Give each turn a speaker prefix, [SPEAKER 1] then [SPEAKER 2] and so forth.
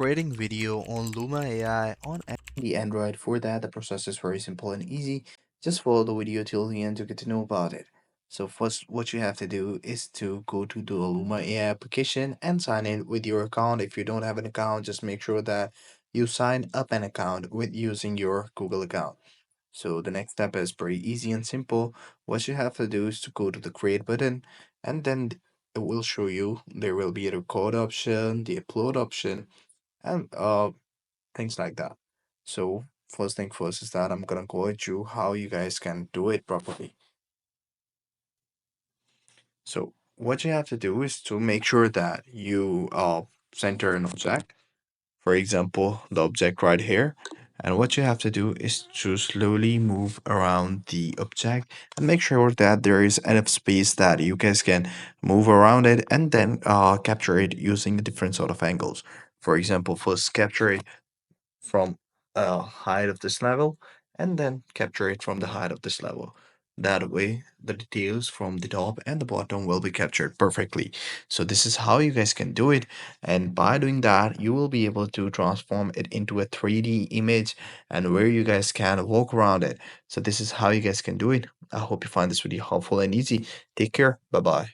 [SPEAKER 1] creating video on Luma AI on the Android. For that, the process is very simple and easy. Just follow the video till the end to get to know about it. So first, what you have to do is to go to the Luma AI application and sign in with your account. If you don't have an account, just make sure that you sign up an account with using your Google account. So the next step is pretty easy and simple. What you have to do is to go to the create button, and then it will show you there will be a record option, the upload option, and things like that. So first thing first is that I'm gonna go at you how you guys can do it properly. So what you have to do is to make sure that you center an object. For example, the object right here. And what you have to do is to slowly move around the object and make sure that there is enough space that you guys can move around it and then capture it using different sort of angles. For example, first capture it from a height of this level and then capture it from the height of this level. That way, the details from the top and the bottom will be captured perfectly. So this is how you guys can do it. And by doing that, you will be able to transform it into a 3D image and where you guys can walk around it. So this is how you guys can do it. I hope you find this video helpful and easy. Take care. Bye-bye.